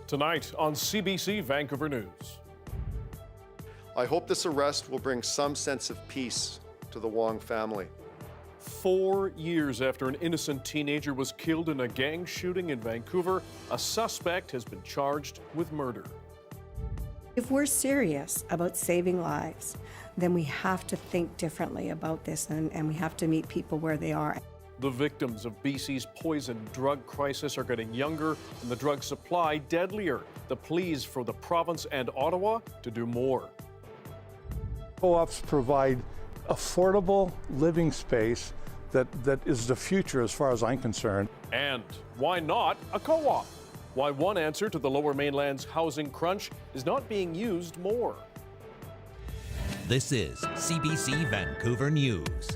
Tonight on CBC Vancouver News. I hope this arrest will bring some sense of peace to the Wong family. 4 years after an innocent teenager was killed in a gang shooting in Vancouver, a suspect has been charged with murder. If we're serious about saving lives, then we have to think differently about this and we have to meet people where they are. The victims of BC's poison drug crisis are getting younger and the drug supply deadlier. The pleas for the province and Ottawa to do more. Co-ops provide affordable living space that is the future as far as I'm concerned. And why not a co-op? Why one answer to the Lower Mainland's housing crunch is not being used more. This is CBC Vancouver News.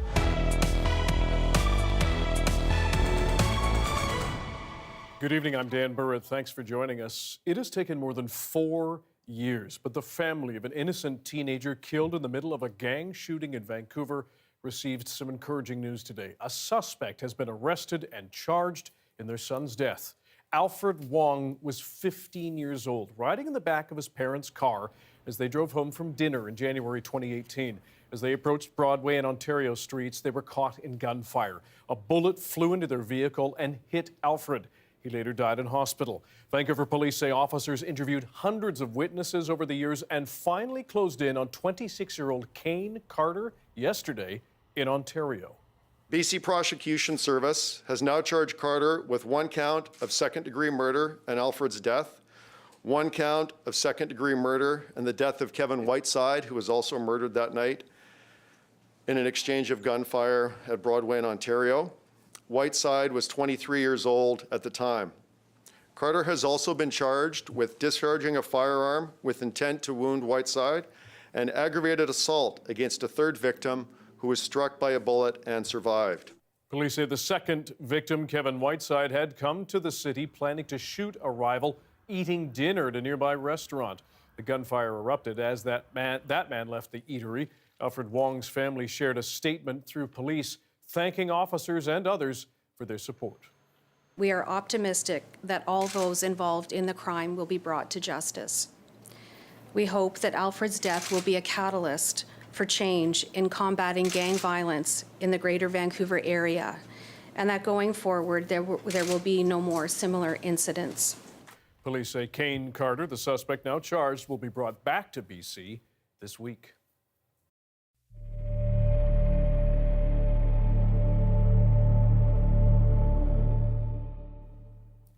Good evening, I'm Dan Burritt. Thanks for joining us. It has taken more than 4 years, but the family of an innocent teenager killed in the middle of a gang shooting in Vancouver received some encouraging news today. A suspect has been arrested and charged in their son's death. Alfred Wong was 15 years old, riding in the back of his parents' car as they drove home from dinner in January 2018. As they approached Broadway and Ontario streets, they were caught in gunfire. A bullet flew into their vehicle and hit Alfred. He later died in hospital. Vancouver police say officers interviewed hundreds of witnesses over the years and finally closed in on 26-year-old Kane Carter yesterday in Ontario. BC Prosecution Service has now charged Carter with 1 count of second-degree murder and Alfred's death, 1 count of second-degree murder and the death of Kevin Whiteside, who was also murdered that night in an exchange of gunfire at Broadway in Ontario. Whiteside was 23 years old at the time. Carter has also been charged with discharging a firearm with intent to wound Whiteside and aggravated assault against a third victim who was struck by a bullet and survived. Police say the second victim, Kevin Whiteside, had come to the city planning to shoot a rival eating dinner at a nearby restaurant. The gunfire erupted as that man left the eatery. Alfred Wong's family shared a statement through police thanking officers and others for their support. We are optimistic that all those involved in the crime will be brought to justice. We hope that Alfred's death will be a catalyst for change in combating gang violence in the Greater Vancouver area, and that going forward there will be no more similar incidents. Police say Kane Carter, the suspect now charged, will be brought back to BC this week.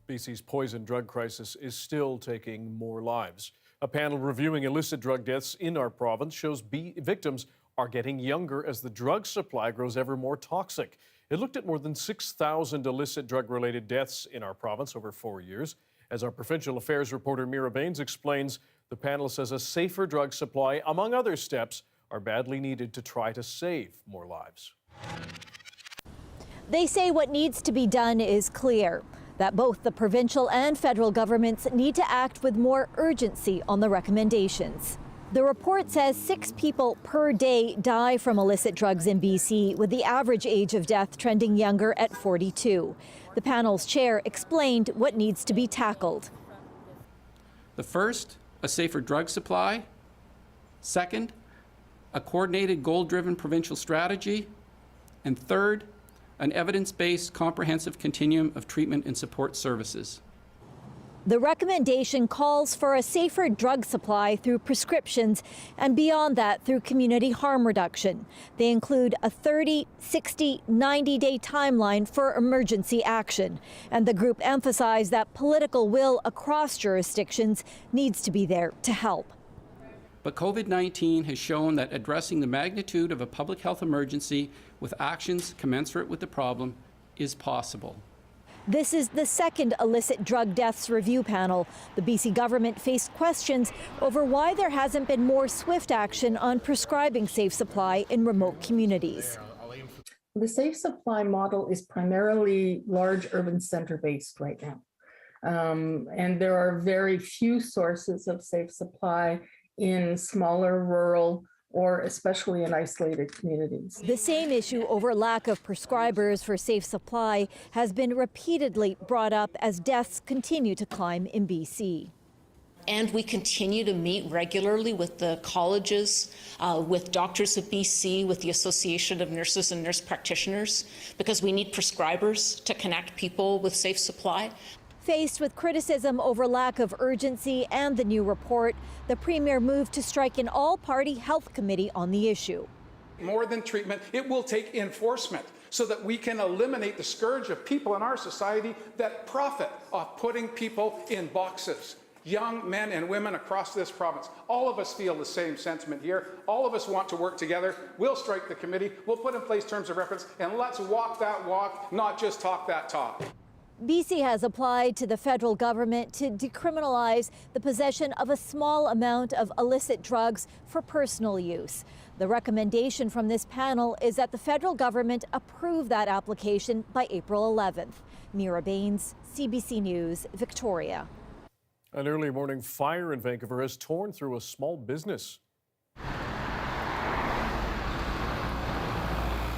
BC's poison drug crisis is still taking more lives. A panel reviewing illicit drug deaths in our province shows victims are getting younger as the drug supply grows ever more toxic. It looked at more than 6,000 illicit drug-related deaths in our province over 4 years. As our provincial affairs reporter Mira Baines explains, the panel says a safer drug supply, among other steps, are badly needed to try to save more lives. They say what needs to be done is clear, that both the provincial and federal governments need to act with more urgency on the recommendations. The report says 6 people per day die from illicit drugs in BC, with the average age of death trending younger at 42. The panel's chair explained what needs to be tackled. The first, a safer drug supply. Second, a coordinated goal-driven provincial strategy. And third, an evidence-based comprehensive continuum of treatment and support services. The recommendation calls for a safer drug supply through prescriptions and beyond that through community harm reduction. They include a 30, 60, 90-day timeline for emergency action. And the group emphasized that political will across jurisdictions needs to be there to help. But COVID-19 has shown that addressing the magnitude of a public health emergency with actions commensurate with the problem is possible. This is the second illicit drug deaths review panel. The BC government faced questions over why there hasn't been more swift action on prescribing safe supply in remote communities. The safe supply model is primarily large urban center based right now. And there are very few sources of safe supply in smaller rural or especially in isolated communities. The same issue over lack of prescribers for safe supply has been repeatedly brought up as deaths continue to climb in BC. And we continue to meet regularly with the colleges, with Doctors of BC, with the Association of Nurses and Nurse Practitioners, because we need prescribers to connect people with safe supply. Faced with criticism over lack of urgency and the new report, the Premier moved to strike an all-party health committee on the issue. More than treatment, it will take enforcement so that we can eliminate the scourge of people in our society that profit off putting people in boxes. Young men and women across this province. All of us feel the same sentiment here. All of us want to work together. We'll strike the committee. We'll put in place terms of reference, and let's walk that walk, not just talk that talk. BC has applied to the federal government to decriminalize the possession of a small amount of illicit drugs for personal use. The recommendation from this panel is that the federal government approve that application by April 11th. Mira Baines, CBC News, Victoria. An early morning fire in Vancouver has torn through a small business.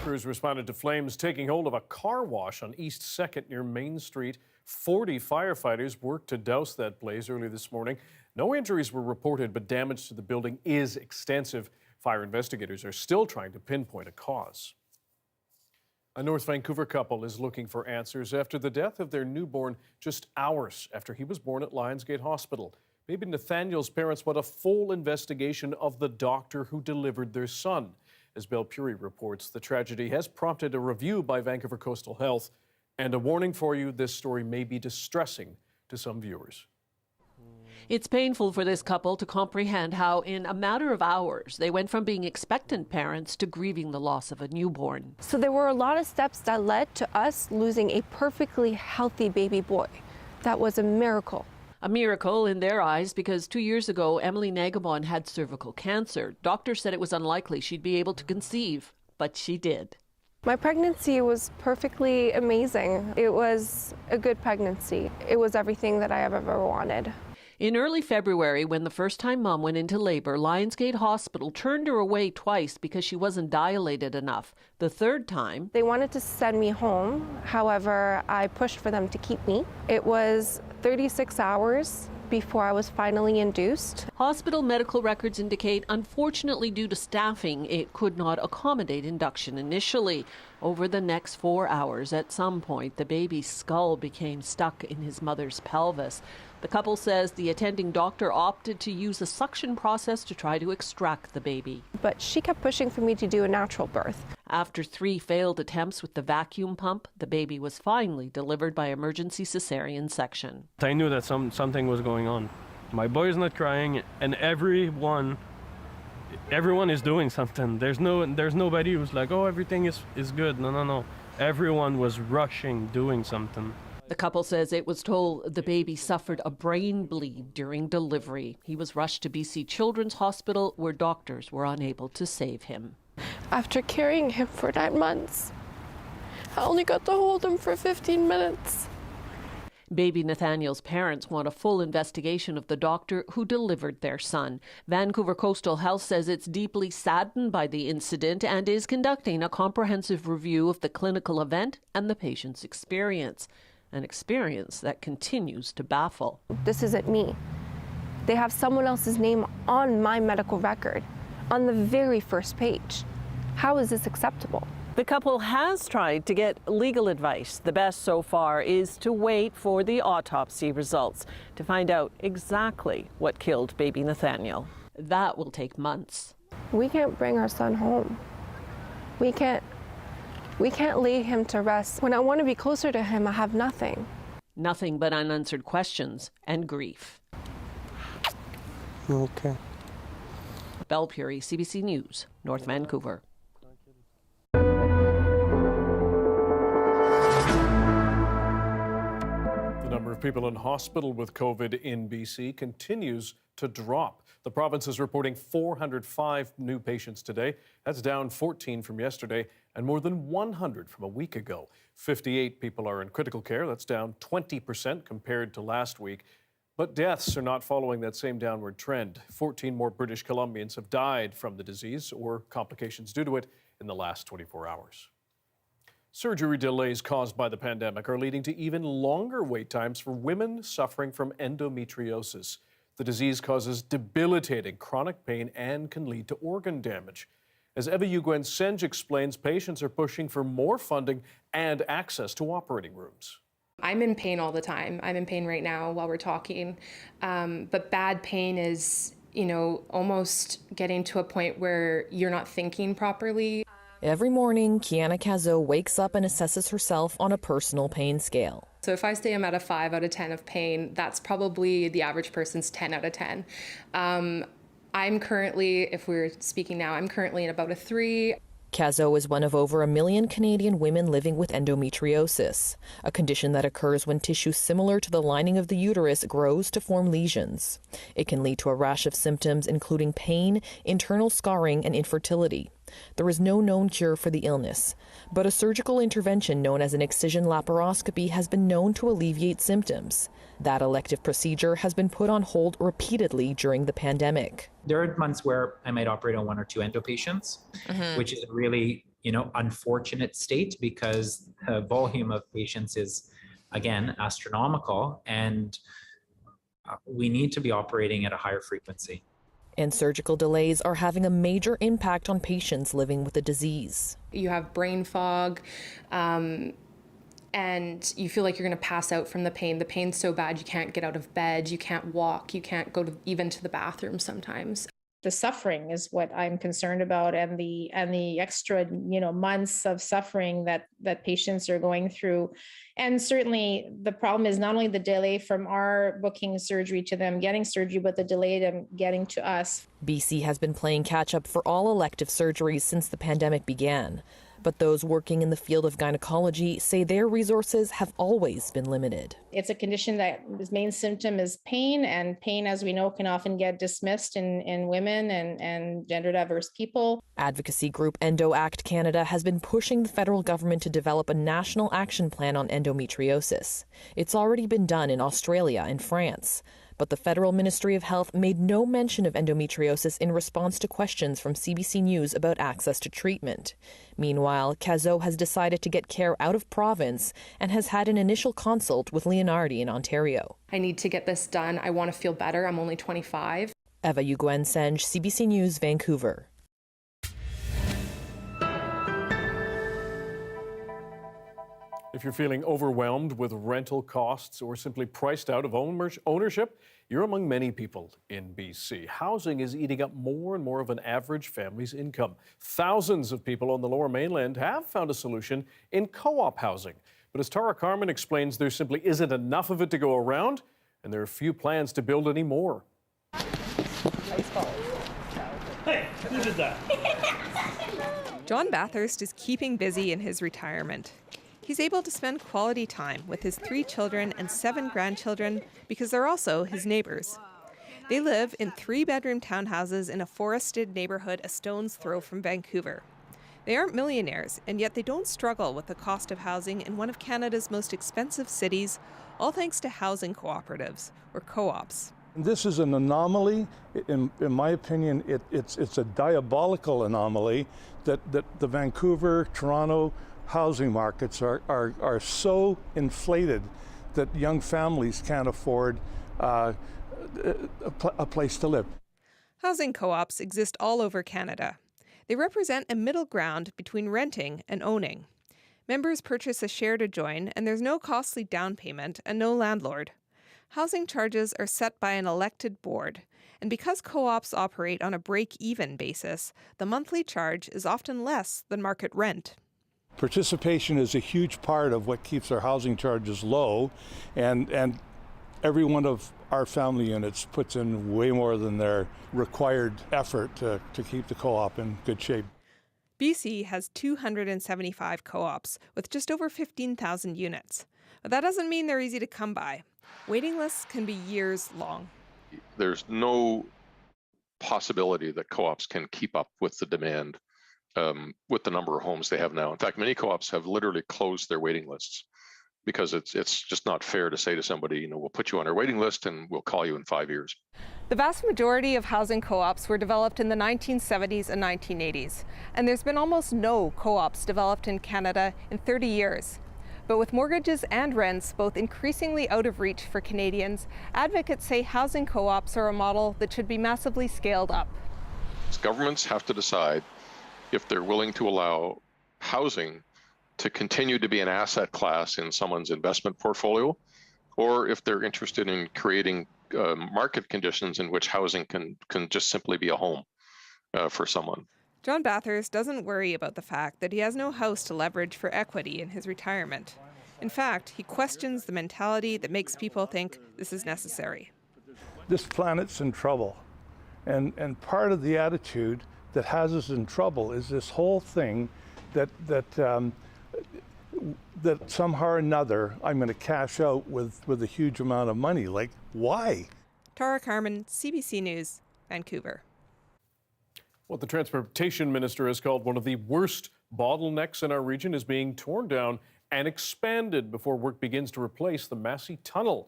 Crews responded to flames taking hold of a car wash on East 2nd near Main Street. 40 firefighters worked to douse that blaze early this morning. No injuries were reported, but damage to the building is extensive. Fire investigators are still trying to pinpoint a cause. A North Vancouver couple is looking for answers after the death of their newborn just hours after he was born at Lionsgate Hospital. Baby Nathaniel's parents want a full investigation of the doctor who delivered their son. As Belle Puri reports, the tragedy has prompted a review by Vancouver Coastal Health. And a warning for you, this story may be distressing to some viewers. It's painful for this couple to comprehend how, in a matter of hours, they went from being expectant parents to grieving the loss of a newborn. So there were a lot of steps that led to us losing a perfectly healthy baby boy. That was a miracle. A miracle in their eyes because 2 years ago, Emily Nagamon had cervical cancer. Doctors said it was unlikely she'd be able to conceive, but she did. My pregnancy was perfectly amazing. It was a good pregnancy. It was everything that I have ever wanted. In early February, when the first-time mom went into labor, Lionsgate Hospital turned her away twice because she wasn't dilated enough. The third time, they wanted to send me home. However, I pushed for them to keep me. It was 36 hours before I was finally induced. Hospital medical records indicate, unfortunately due to staffing, it could not accommodate induction initially. Over the next 4 hours, at some point, the baby's skull became stuck in his mother's pelvis. The couple says the attending doctor opted to use a suction process to try to extract the baby. But she kept pushing for me to do a natural birth. After 3 failed attempts with the vacuum pump, the baby was finally delivered by emergency cesarean section. I knew that something was going on. My boy is not crying, and everyone is doing something. There's nobody who's like, oh, everything is good. No. Everyone was rushing, doing something. The couple says it was told the baby suffered a brain bleed during delivery. He was rushed to BC Children's Hospital, where doctors were unable to save him. After carrying him for 9 months, I only got to hold him for 15 minutes. Baby Nathaniel's parents want a full investigation of the doctor who delivered their son. Vancouver Coastal Health says it's deeply saddened by the incident and is conducting a comprehensive review of the clinical event and the patient's experience. An experience that continues to baffle. This isn't me. They have someone else's name on my medical record, on the very first page. How is this acceptable? The couple has tried to get legal advice. The best so far is to wait for the autopsy results to find out exactly what killed baby Nathaniel. That will take months. We can't bring our son home. We can't lay him to rest. When I want to be closer to him, I have nothing. Nothing but unanswered questions and grief. Okay. Belle Puri, CBC News, North Vancouver. The number of people in hospital with COVID in BC continues to drop. The province is reporting 405 new patients today. That's down 14 from yesterday and more than 100 from a week ago. 58 people are in critical care. That's down 20% compared to last week. But deaths are not following that same downward trend. 14 more British Columbians have died from the disease or complications due to it in the last 24 hours. Surgery delays caused by the pandemic are leading to even longer wait times for women suffering from endometriosis. The disease causes debilitating chronic pain and can lead to organ damage. As Evacuations explains, patients are pushing for more funding and access to operating rooms. I'm in pain all the time. I'm in pain right now while we're talking. But bad pain is, almost getting to a point where you're not thinking properly. Every morning, Kiana Cazot wakes up and assesses herself on a personal pain scale. So if I say I'm at a 5 out of 10 of pain, that's probably the average person's 10 out of 10. I'm currently, if we're speaking now, I'm currently in about a 3. Cazot is one of over 1 million Canadian women living with endometriosis, a condition that occurs when tissue similar to the lining of the uterus grows to form lesions. It can lead to a rash of symptoms including pain, internal scarring, and infertility. There is no known cure for the illness, but a surgical intervention known as an excision laparoscopy has been known to alleviate symptoms. That elective procedure has been put on hold repeatedly during the pandemic. There are months where I might operate on 1 or 2 endo patients, which is a really, unfortunate state because the volume of patients is, again, astronomical, and we need to be operating at a higher frequency. And surgical delays are having a major impact on patients living with the disease. You have brain fog, and you feel like you're going to pass out from the pain. The pain's so bad you can't get out of bed, you can't walk, you can't go even to the bathroom sometimes. The suffering is what I'm concerned about, and the extra months of suffering that patients are going through. And certainly the problem is not only the delay from our booking surgery to them getting surgery, but the delay them getting to us. BC has been playing catch up for all elective surgeries since the pandemic began. But those working in the field of gynecology say their resources have always been limited. It's a condition that its main symptom is pain, and pain, as we know, can often get dismissed in women and gender diverse people. Advocacy group Endo Act Canada has been pushing the federal government to develop a national action plan on endometriosis. It's already been done in Australia and France. But the Federal Ministry of Health made no mention of endometriosis in response to questions from CBC News about access to treatment. Meanwhile, Cazot has decided to get care out of province and has had an initial consult with Leonardi in Ontario. I need to get this done. I want to feel better. I'm only 25. Evacuations, CBC News, Vancouver. If you're feeling overwhelmed with rental costs or simply priced out of ownership, you're among many people in BC. Housing is eating up more and more of an average family's income. Thousands of people on the Lower Mainland have found a solution in co-op housing. But as Tara Carmen explains, there simply isn't enough of it to go around, and there are few plans to build any more. Hey, who did that? John Bathurst is keeping busy in his retirement. He's able to spend quality time with his 3 children and 7 grandchildren because they're also his neighbors. They live in 3-bedroom townhouses in a forested neighborhood a stone's throw from Vancouver. They aren't millionaires, and yet they don't struggle with the cost of housing in one of Canada's most expensive cities, all thanks to housing cooperatives, or co-ops. This is an anomaly. In my opinion, it's a diabolical anomaly that the Vancouver, Toronto, housing markets are so inflated that young families can't afford a place to live. Housing co-ops exist all over Canada. They represent a middle ground between renting and owning. Members purchase a share to join, and there's no costly down payment and no landlord. Housing charges are set by an elected board, and because co-ops operate on a break-even basis, the monthly charge is often less than market rent. Participation is a huge part of what keeps our housing charges low, and every one of our family units puts in way more than their required effort to keep the co-op in good shape. BC has 275 co-ops with just over 15,000 units. But that doesn't mean they're easy to come by. Waiting lists can be years long. There's no possibility that co-ops can keep up with the demand with the number of homes they have now. In fact, many co-ops have literally closed their waiting lists because it's just not fair to say to somebody, we'll put you on our waiting list and we'll call you in 5 years. The vast majority of housing co-ops were developed in the 1970s and 1980s, and there's been almost no co-ops developed in Canada in 30 years. But with mortgages and rents both increasingly out of reach for Canadians, advocates say housing co-ops are a model that should be massively scaled up. Governments have to decide if they're willing to allow housing to continue to be an asset class in someone's investment portfolio, or if they're interested in creating market conditions in which housing can just simply be a home for someone. John Bathurst doesn't worry about the fact that he has no house to leverage for equity in his retirement. In fact, he questions the mentality that makes people think this is necessary. This planet's in trouble. And part of the attitude that has us in trouble is this whole thing that somehow or another I'm going to cash out with a huge amount of money. Like, why? Tara Carmen, CBC News, Vancouver. What the Transportation Minister has called one of the worst bottlenecks in our region is being torn down and expanded before work begins to replace the Massey Tunnel.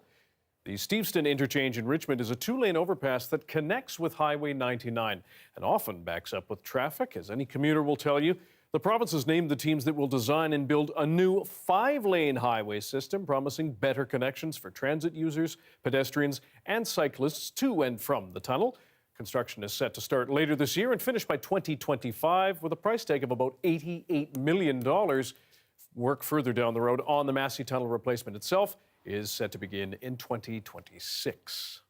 The Steveston interchange in Richmond is a two-lane overpass that connects with Highway 99 and often backs up with traffic, as any commuter will tell you. The province has named the teams that will design and build a new 5-lane highway system, promising better connections for transit users, pedestrians, and cyclists to and from the tunnel. Construction is set to start later this year and finish by 2025 with a price tag of about $88 million. Work further down the road on the Massey Tunnel replacement itself is set to begin in 2026.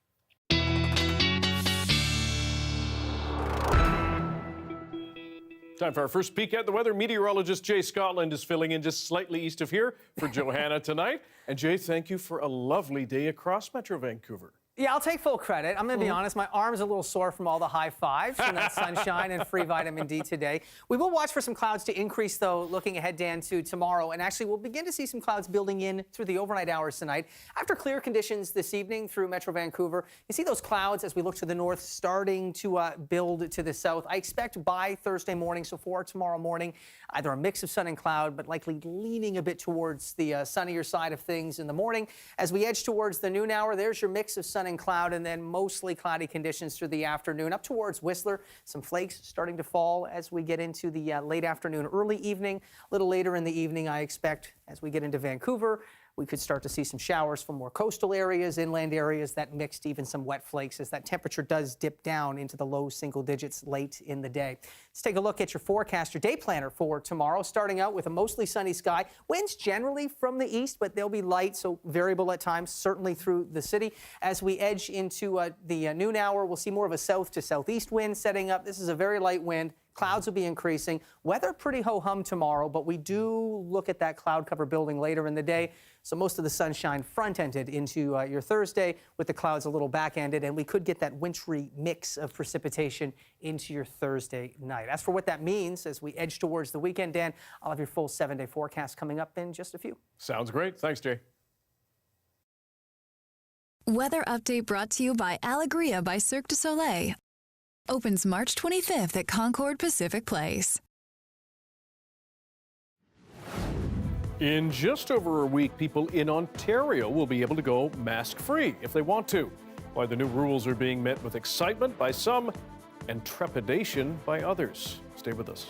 Time for our first peek at the weather. Meteorologist Jay Scotland is filling in just slightly east of here for Johanna tonight. And Jay, thank you for a lovely day across Metro Vancouver. Yeah, I'll take full credit. I'm going to be honest, my arm's a little sore from all the high fives and that sunshine and free vitamin D today. We will watch for some clouds to increase, though, looking ahead, Dan, to tomorrow. And actually, we'll begin to see some clouds building in through the overnight hours tonight. After clear conditions this evening through Metro Vancouver, you see those clouds as we look to the north starting to build to the south. I expect by Thursday morning, so for tomorrow morning, either a mix of sun and cloud, but likely leaning a bit towards the sunnier side of things in the morning. As we edge towards the noon hour, there's your mix of sun and cloud, and then mostly cloudy conditions through the afternoon. Up towards Whistler, some flakes starting to fall as we get into the late afternoon, early evening. A little later in the evening, I expect, as we get into Vancouver, we could start to see some showers from more coastal areas, inland areas, that mixed even some wet flakes as that temperature does dip down into the low single digits late in the day. Let's take a look at your forecast, your day planner for tomorrow, starting out with a mostly sunny sky. Winds generally from the east, but they'll be light, so variable at times, certainly through the city. As we edge into the noon hour, we'll see more of a south to southeast wind setting up. This is a very light wind. Clouds will be increasing. Weather pretty ho-hum tomorrow, but we do look at that cloud cover building later in the day. So most of the sunshine front-ended into your Thursday with the clouds a little back-ended, and we could get that wintry mix of precipitation into your Thursday night. As for what that means as we edge towards the weekend, Dan, I'll have your full 7-day forecast coming up in just a few. Sounds great. Thanks, Jay. Weather update brought to you by Alegria by Cirque du Soleil. Opens March 25th at Concord Pacific Place. In just over a week, people in Ontario will be able to go mask-free if they want to. Why the new rules are being met with excitement by some and trepidation by others. Stay with us.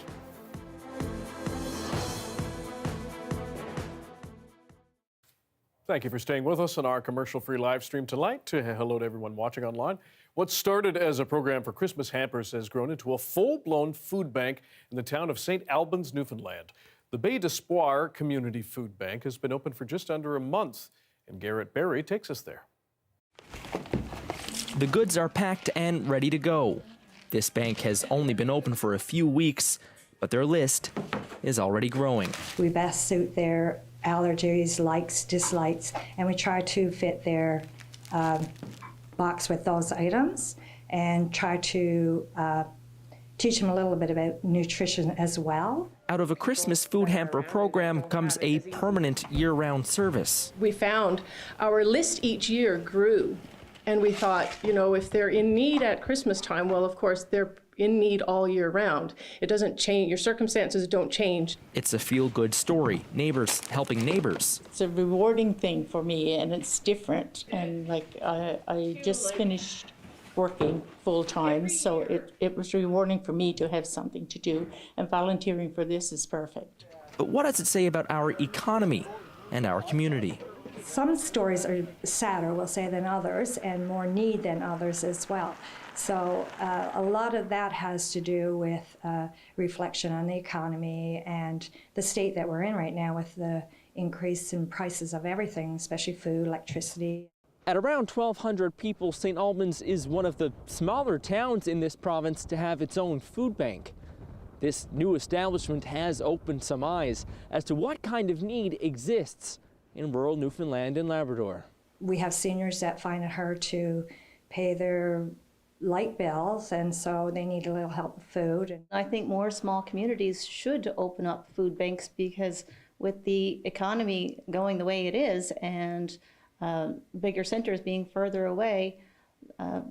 Thank you for staying with us on our commercial-free live stream tonight. Hello to everyone watching online. What started as a program for Christmas hampers has grown into a full-blown food bank in the town of St. Albans, Newfoundland. The Bay d'Espoir Community Food Bank has been open for just under a month, and Garrett Berry takes us there. The goods are packed and ready to go. This bank has only been open for a few weeks, but their list is already growing. We best suit their allergies, likes, dislikes, and we try to fit their box with those items and try to teach them a little bit about nutrition as well. Out of a Christmas food hamper program comes a permanent year-round service. We found our list each year grew, and we thought, you know, if they're in need at Christmas time, well, of course, they're in need all year round. It doesn't change, your circumstances don't change. It's a feel-good story, neighbors helping neighbors. It's a rewarding thing for me, and it's different. And like I just finished working full-time, so it was rewarding for me to have something to do, and volunteering for this is perfect. But what does it say about our economy? and our community. Some stories are sadder, we'll say, than others, and more need than others as well. So a lot of that has to do with reflection on the economy and the state that we're in right now with the increase in prices of everything, especially food, electricity. At around 1,200 people, St. Albans is one of the smaller towns in this province to have its own food bank. This new establishment has opened some eyes as to what kind of need exists in rural Newfoundland and Labrador. We have seniors that find it hard to pay their light bills, and so they need a little help with food. I think more small communities should open up food banks because with the economy going the way it is and bigger centers being further away,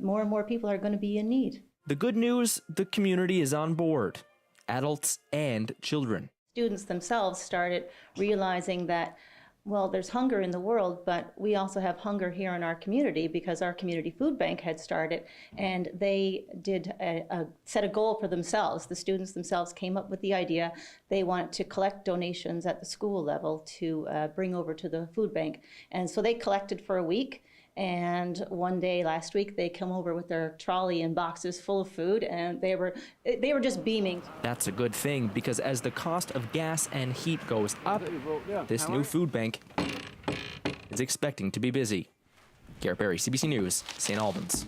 more and more people are going to be in need. The good news, the community is on board, adults and children. Students themselves started realizing that, well, there's hunger in the world, but we also have hunger here in our community because our community food bank had started, and they did set a goal for themselves. The students themselves came up with the idea. They wanted to collect donations at the school level to bring over to the food bank. And so they collected for a week. And one day last week, they come over with their trolley and boxes full of food, and they were just beaming. That's a good thing, because as the cost of gas and heat goes up, this new food bank is expecting to be busy. Garrett Berry, CBC News, St. Albans.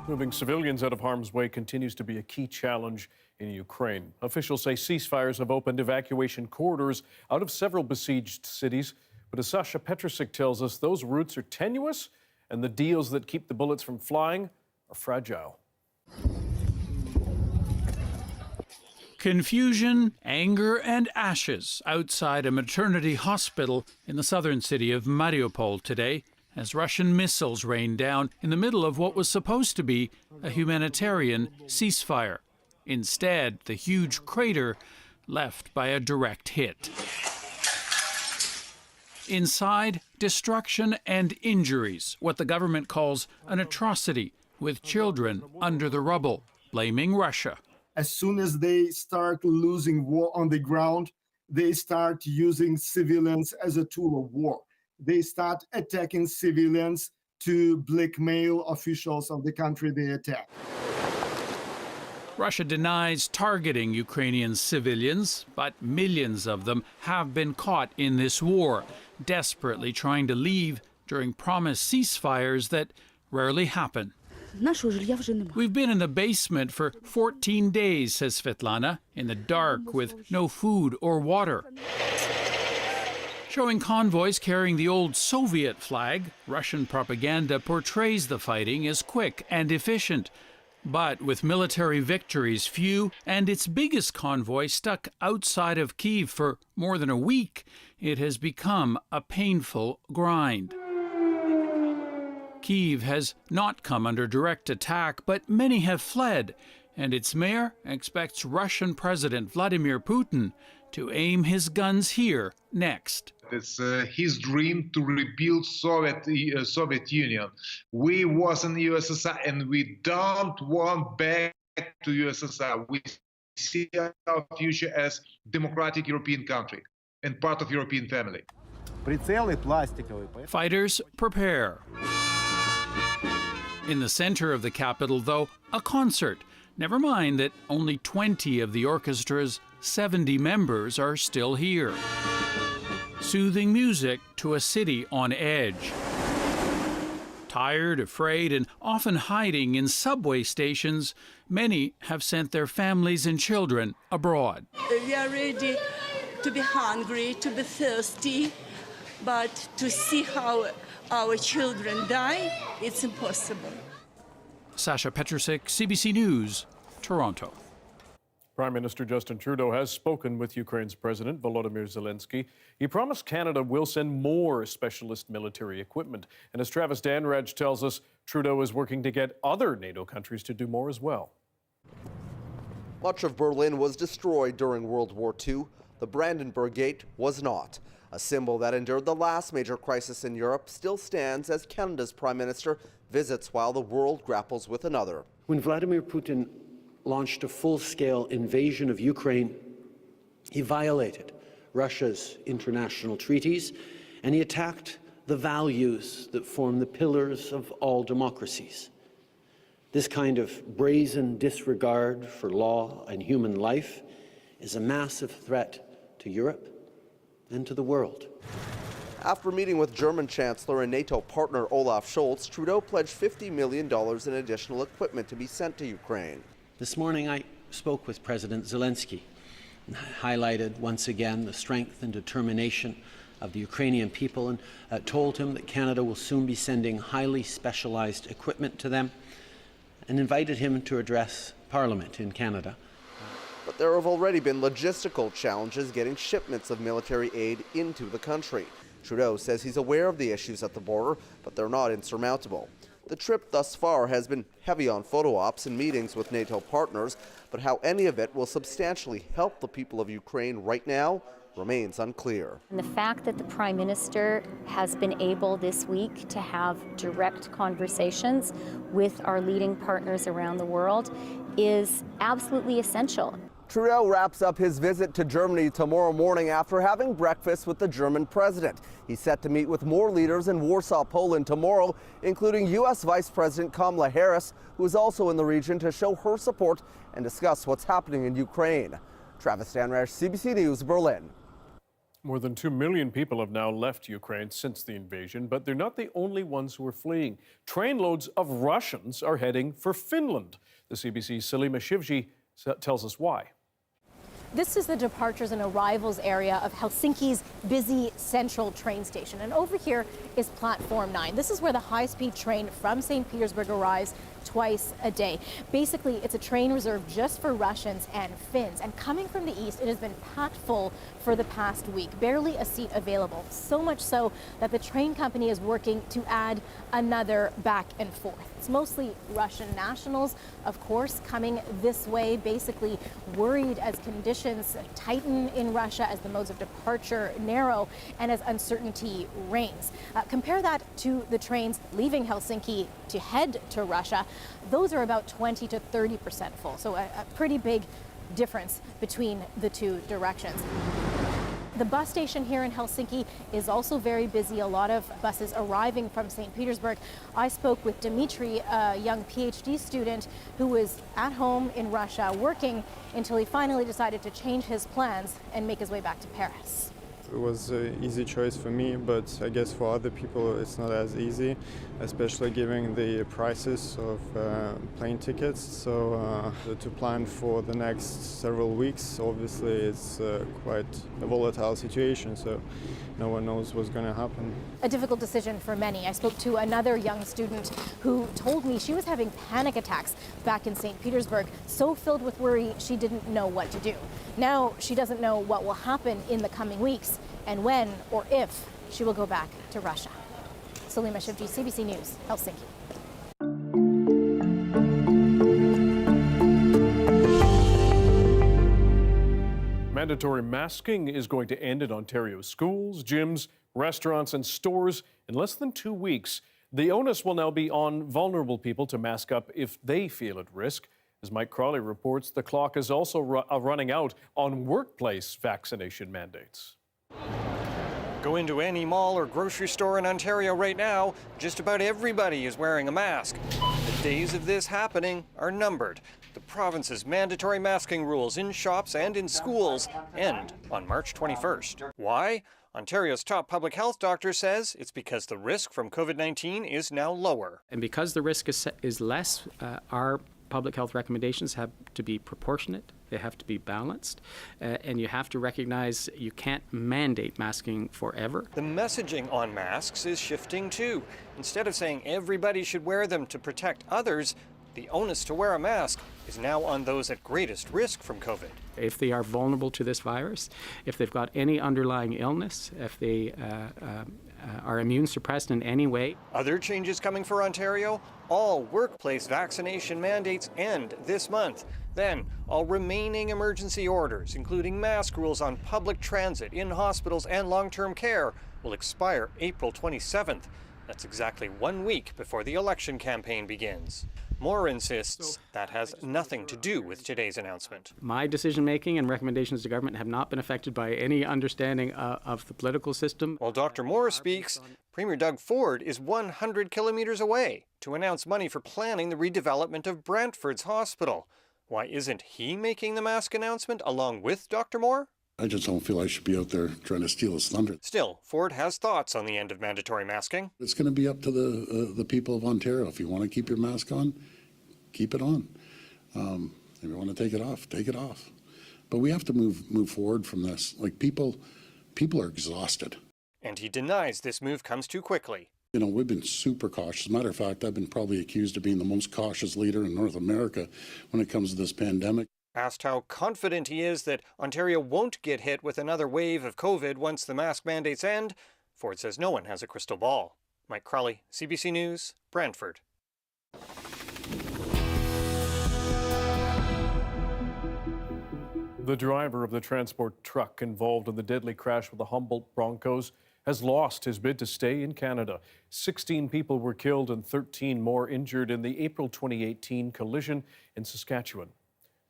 Moving civilians out of harm's way continues to be a key challenge in Ukraine. Officials say ceasefires have opened evacuation corridors out of several besieged cities. But as Sasha Petrusik tells us, those routes are tenuous and the deals that keep the bullets from flying are fragile. Confusion, anger, and ashes outside a maternity hospital in the southern city of Mariupol today, as Russian missiles rained down in the middle of what was supposed to be a humanitarian ceasefire. Instead, the huge crater left by a direct hit. Inside, destruction and injuries, what the government calls an atrocity, with children under the rubble, blaming Russia. As soon as they start losing war on the ground, they start using civilians as a tool of war. They start attacking civilians to blackmail officials of the country they attack. Russia denies targeting Ukrainian civilians, but millions of them have been caught in this war, desperately trying to leave during promised ceasefires that rarely happen. We've been in the basement for 14 days, says Svetlana, in the dark with no food or water. Showing convoys carrying the old Soviet flag, Russian propaganda portrays the fighting as quick and efficient. But with military victories few and its biggest convoy stuck outside of Kyiv for more than a week, it has become a painful grind. Kyiv has not come under direct attack, but many have fled, and its mayor expects Russian President Vladimir Putin to aim his guns here next. It's his dream to rebuild Soviet Union. We was in the USSR, and we don't want back to USSR. We see our future as democratic European country and part of European family. Fighters prepare. In the center of the capital, though, a concert. Never mind that only 20 of the orchestra's 70 members are still here. Soothing music to a city on edge. Tired, afraid, and often hiding in subway stations, many have sent their families and children abroad. We are ready. to be hungry, to be thirsty, but to see how our children die, it's impossible. Sasha Petrusik, CBC News, Toronto. Prime Minister Justin Trudeau has spoken with Ukraine's President Volodymyr Zelensky. He promised Canada will send more specialist military equipment. And as Travis Danraj tells us, Trudeau is working to get other NATO countries to do more as well. Much of Berlin was destroyed during World War II. The Brandenburg Gate was not. A symbol that endured the last major crisis in Europe still stands as Canada's Prime Minister visits while the world grapples with another. When Vladimir Putin launched a full-scale invasion of Ukraine, he violated Russia's international treaties, and he attacked the values that form the pillars of all democracies. This kind of brazen disregard for law and human life is a massive threat to Europe and to the world. After meeting with German Chancellor and NATO partner Olaf Scholz, Trudeau pledged $50 million in additional equipment to be sent to Ukraine. This morning I spoke with President Zelensky and highlighted once again the strength and determination of the Ukrainian people and told him that Canada will soon be sending highly specialized equipment to them and invited him to address Parliament in Canada. But there have already been logistical challenges getting shipments of military aid into the country. Trudeau says he's aware of the issues at the border, but they're not insurmountable. The trip thus far has been heavy on photo ops and meetings with NATO partners, but how any of it will substantially help the people of Ukraine right now remains unclear. And the fact that the Prime Minister has been able this week to have direct conversations with our leading partners around the world is absolutely essential. Trudeau wraps up his visit to Germany tomorrow morning after having breakfast with the German president. He's set to meet with more leaders in Warsaw, Poland tomorrow, including U.S. Vice President Kamala Harris, who is also in the region to show her support and discuss what's happening in Ukraine. Travis Danraj, CBC News, Berlin. More than 2 million people have now left Ukraine since the invasion, but they're not the only ones who are fleeing. Trainloads of Russians are heading for Finland. The CBC's Salima Shivji tells us why. This is the departures and arrivals area of Helsinki's busy central train station. And over here is platform 9. This is where the high-speed train from St. Petersburg arrives twice a day. Basically, it's a train reserved just for Russians and Finns. And coming from the east, it has been packed full for the past week. Barely a seat available. So much so that the train company is working to add another back and forth. It's mostly Russian nationals, of course, coming this way, basically worried as conditions tighten in Russia, as the modes of departure narrow, and as uncertainty reigns. Compare that to the trains leaving Helsinki to head to Russia. Those are about 20 to 30% full, so a pretty big difference between the two directions. The bus station here in Helsinki is also very busy. A lot of buses arriving from St. Petersburg. I spoke with Dmitry, a young PhD student who was at home in Russia working until he finally decided to change his plans and make his way back to Paris. It was an easy choice for me, but I guess for other people it's not as easy, especially given the prices of plane tickets. So to plan for the next several weeks, obviously it's quite a volatile situation, so no one knows what's going to happen. A difficult decision for many. I spoke to another young student who told me she was having panic attacks back in St. Petersburg, so filled with worry she didn't know what to do. Now she doesn't know what will happen in the coming weeks and when or if she will go back to Russia. Salima Shivji, CBC News, Helsinki. Mandatory masking is going to end in Ontario's schools, gyms, restaurants, and stores in less than 2 weeks. The onus will now be on vulnerable people to mask up if they feel at risk. As Mike Crawley reports, the clock is also running out on workplace vaccination mandates. Go into any mall or grocery store in Ontario right now, just about everybody is wearing a mask. The days of this happening are numbered. The province's mandatory masking rules in shops and in schools end on March 21st. Why? Ontario's top public health doctor says it's because the risk from COVID-19 is now lower. And because the risk is less, our public health recommendations have to be proportionate They have to be balanced, and you have to recognize you can't mandate masking forever. The messaging on masks is shifting too. Instead of saying everybody should wear them to protect others, the onus to wear a mask is now on those at greatest risk from COVID. If they are vulnerable to this virus, if they've got any underlying illness, if they are immune suppressed in any way. Other changes coming for Ontario? All workplace vaccination mandates end this month. Then, all remaining emergency orders, including mask rules on public transit, in hospitals, and long-term care, will expire April 27th. That's exactly 1 week before the election campaign begins. Moore insists that has nothing to do with today's announcement. My decision-making and recommendations to government have not been affected by any understanding of the political system. While Dr. Moore speaks, Premier Doug Ford is 100 kilometers away to announce money for planning the redevelopment of Brantford's hospital. Why isn't he making the mask announcement along with Dr. Moore? I just don't feel I should be out there trying to steal his thunder. Still, Ford has thoughts on the end of mandatory masking. It's going to be up to the people of Ontario. If you want to keep your mask on, keep it on. If you want to take it off, take it off. But we have to move forward from this. Like people are exhausted. And he denies this move comes too quickly. You know, we've been super cautious. As a matter of fact, I've been probably accused of being the most cautious leader in North America when it comes to this pandemic. Asked how confident he is that Ontario won't get hit with another wave of COVID once the mask mandates end, Ford says no one has a crystal ball. Mike Crawley, CBC News, Brantford. The driver of the transport truck involved in the deadly crash with the Humboldt Broncos has lost his bid to stay in Canada. 16 people were killed and 13 more injured in the April 2018 collision in Saskatchewan.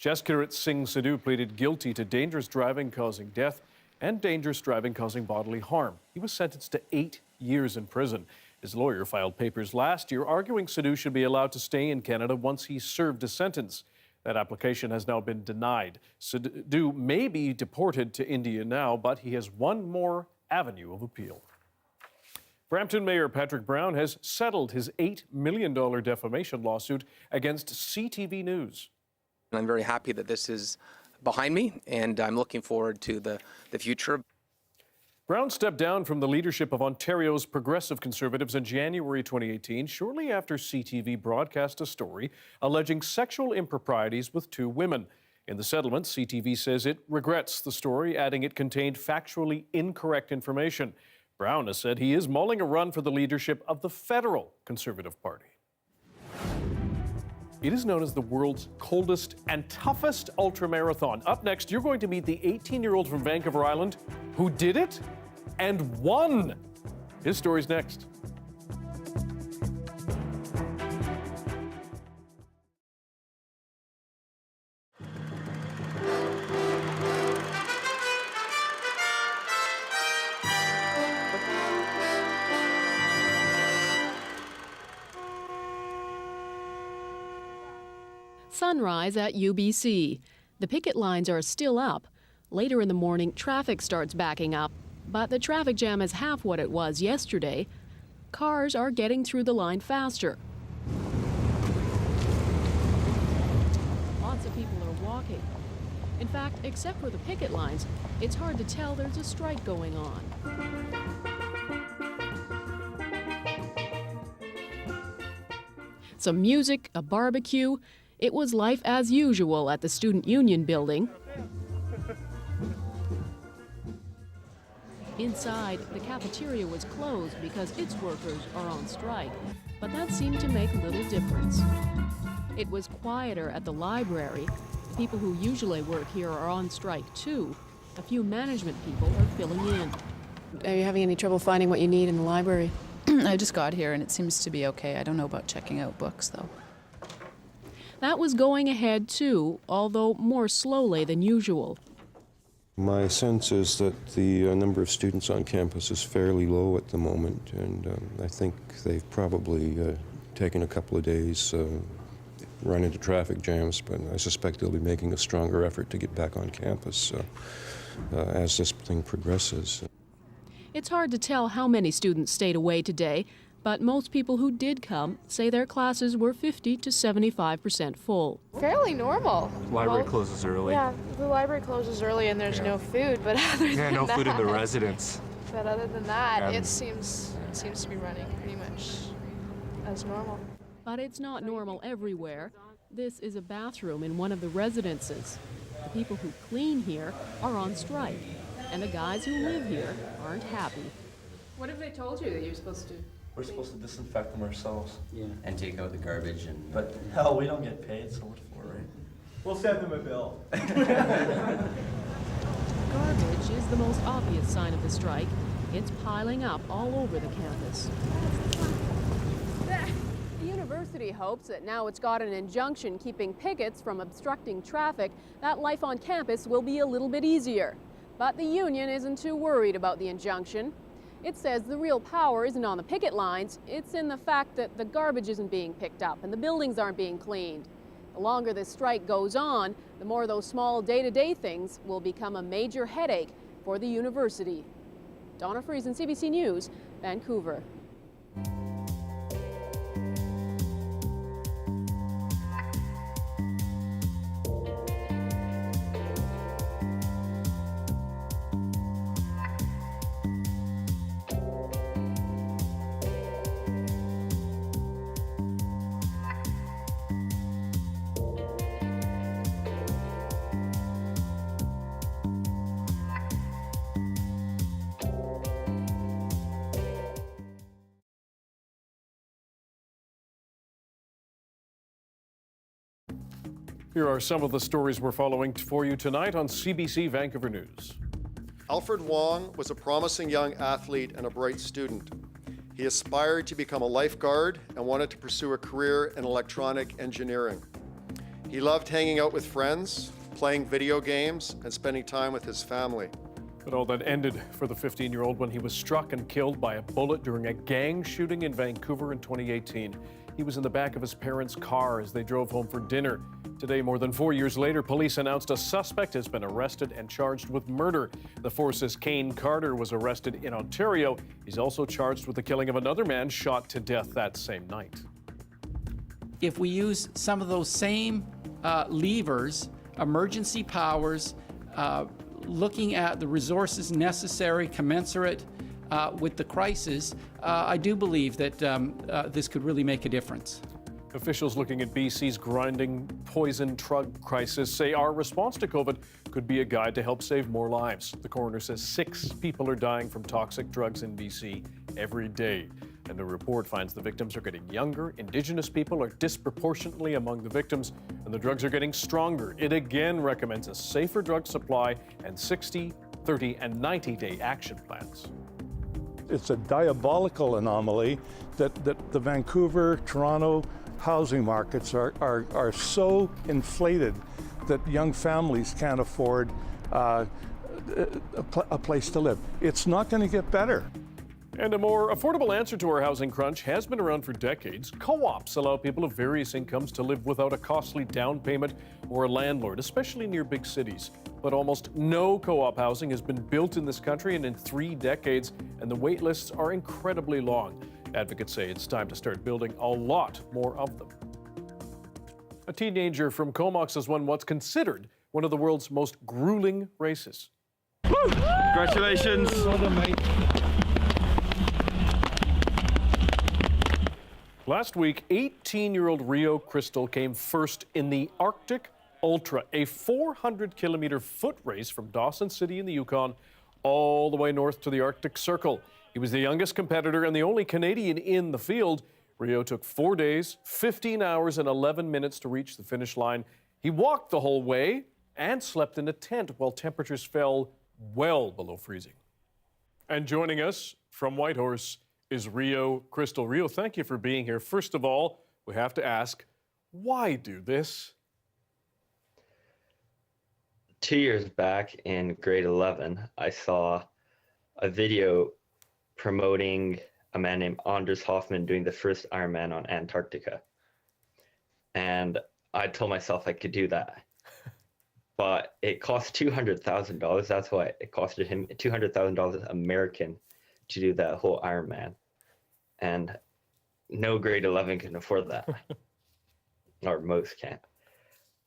Jaskirat Singh Sidhu pleaded guilty to dangerous driving causing death and dangerous driving causing bodily harm. He was sentenced to 8 years in prison. His lawyer filed papers last year arguing Sidhu should be allowed to stay in Canada once he served a sentence. That application has now been denied. Sidhu may be deported to India now, but he has one more avenue of appeal. Brampton Mayor Patrick Brown has settled his $8 million defamation lawsuit against CTV News. I'm very happy that this is behind me, and I'm looking forward to the future. Brown stepped down from the leadership of Ontario's Progressive Conservatives in January 2018, shortly after CTV broadcast a story alleging sexual improprieties with 2 women. In the settlement, CTV says it regrets the story, adding it contained factually incorrect information. Brown has said he is mulling a run for the leadership of the federal Conservative Party. It is known as the world's coldest and toughest ultramarathon. Up next, you're going to meet the 18-year-old from Vancouver Island who did it and won. His story's next. Sunrise at UBC. The picket lines are still up. Later in the morning, traffic starts backing up, but the traffic jam is half what it was yesterday. Cars are getting through the line faster. Lots of people are walking. In fact, except for the picket lines, it's hard to tell there's a strike going on. Some music, a barbecue. It was life as usual at the Student Union building. Inside, the cafeteria was closed because its workers are on strike, but that seemed to make little difference. It was quieter at the library. People who usually work here are on strike too. A few management people are filling in. Are you having any trouble finding what you need in the library? I just got here and it seems to be okay. I don't know about checking out books though. That was going ahead too, although more slowly than usual. My sense is that the number of students on campus is fairly low at the moment, and I think they've probably taken a couple of days, run into traffic jams, but I suspect they'll be making a stronger effort to get back on campus as this thing progresses. It's hard to tell how many students stayed away today. But most people who did come say their classes were 50 to 75% full. Fairly normal. Library closes early. Yeah, the library closes early and there's no food, but other than no that, food in the residence. But other than that, it seems to be running pretty much as normal. But it's not normal everywhere. This is a bathroom in one of the residences. The people who clean here are on strike, and the guys who live here aren't happy. What have they told you that you're supposed to? We're supposed to disinfect them ourselves. Yeah. And take out the garbage and... But hell, we don't get paid, so what for, right? We'll send them a bill. Garbage is the most obvious sign of the strike. It's piling up all over the campus. The university hopes that now it's got an injunction keeping pickets from obstructing traffic, that life on campus will be a little bit easier. But the union isn't too worried about the injunction. It says the real power isn't on the picket lines, it's in the fact that the garbage isn't being picked up and the buildings aren't being cleaned. The longer this strike goes on, the more those small day-to-day things will become a major headache for the university. Donna Friesen, CBC News, Vancouver. Here are some of the stories we're following for you tonight on CBC Vancouver News. Alfred Wong was a promising young athlete and a bright student. He aspired to become a lifeguard and wanted to pursue a career in electronic engineering. He loved hanging out with friends, playing video games, and spending time with his family. But all that ended for the 15-year-old when he was struck and killed by a bullet during a gang shooting in Vancouver in 2018. He was in the back of his parents' car as they drove home for dinner. Today, more than 4 years later, police announced a suspect has been arrested and charged with murder. The force's Kane Carter was arrested in Ontario. He's also charged with the killing of another man shot to death that same night. If we use some of those same levers, emergency powers, looking at the resources necessary, commensurate with the crisis, I do believe that this could really make a difference. Officials looking at BC's grinding poison drug crisis say our response to COVID could be a guide to help save more lives. The coroner says 6 people are dying from toxic drugs in BC every day. And the report finds the victims are getting younger, Indigenous people are disproportionately among the victims, and the drugs are getting stronger. It again recommends a safer drug supply and 60, 30, and 90-day action plans. It's a diabolical anomaly that the Vancouver, Toronto housing markets are so inflated that young families can't afford a place to live. It's not going to get better. And a more affordable answer to our housing crunch has been around for decades. Co-ops allow people of various incomes to live without a costly down payment or a landlord, especially near big cities. But almost no co-op housing has been built in this country in 3 decades, and the wait lists are incredibly long. Advocates say it's time to start building a lot more of them. A teenager from Comox has won what's considered one of the world's most grueling races. Woo! Congratulations! Well done, mate. Last week, 18-year-old Rio Crystal came first in the Arctic Ultra, a 400-kilometer foot race from Dawson City in the Yukon all the way north to the Arctic Circle. He was the youngest competitor and the only Canadian in the field. Rio took 4 days, 15 hours, and 11 minutes to reach the finish line. He walked the whole way and slept in a tent while temperatures fell well below freezing. And joining us from Whitehorse is Rio Crystal. Rio, thank you for being here. First of all, we have to ask, why do this? 2 years back in grade 11, I saw a video promoting a man named Anders Hoffman doing the first Ironman on Antarctica. And I told myself I could do that. But it cost $200,000. That's why it costed him $200,000 American to do that whole Ironman. And no grade 11 can afford that, or most can't.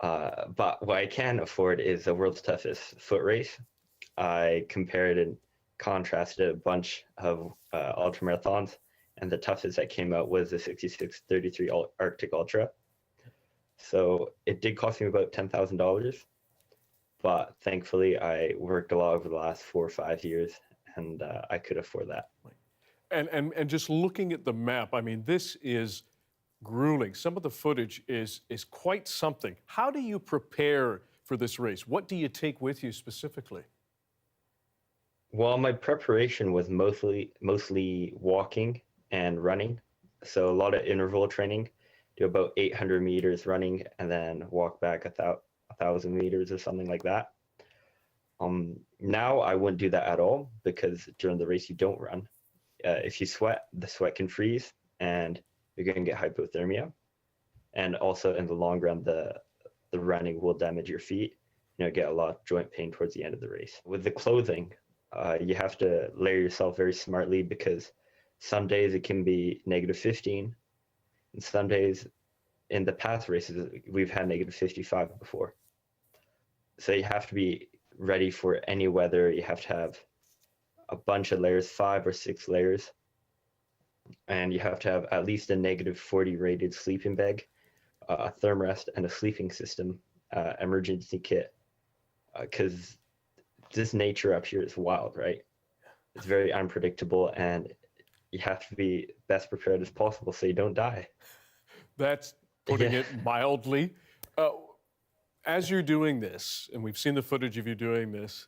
But what I can afford is the world's toughest foot race. I compared and contrasted a bunch of ultramarathons, and the toughest that came out was the 66:33 Arctic Ultra. So it did cost me about $10,000, but thankfully I worked a lot over the last 4 or 5 years, and I could afford that. And just looking at the map, I mean, this is grueling. Some of the footage is quite something. How do you prepare for this race? What do you take with you specifically? Well, my preparation was mostly walking and running. So a lot of interval training, do about 800 meters running and then walk back 1,000 meters or something like that. Now I wouldn't do that at all, because during the race you don't run. If you sweat, the sweat can freeze and you're going to get hypothermia. And also in the long run, the running will damage your feet. You know, get a lot of joint pain towards the end of the race. With the clothing, you have to layer yourself very smartly, because some days it can be -15, and some days in the past races we've had -55 before. So you have to be ready for any weather. You have to have a bunch of layers, 5 or 6 layers, and you have to have at least a -40 rated sleeping bag, a thermrest, and a sleeping system emergency kit, because this nature up here is wild, right? It's very unpredictable, and you have to be best prepared as possible so you don't die. That's putting it mildly. As you're doing this, and we've seen the footage of you doing this,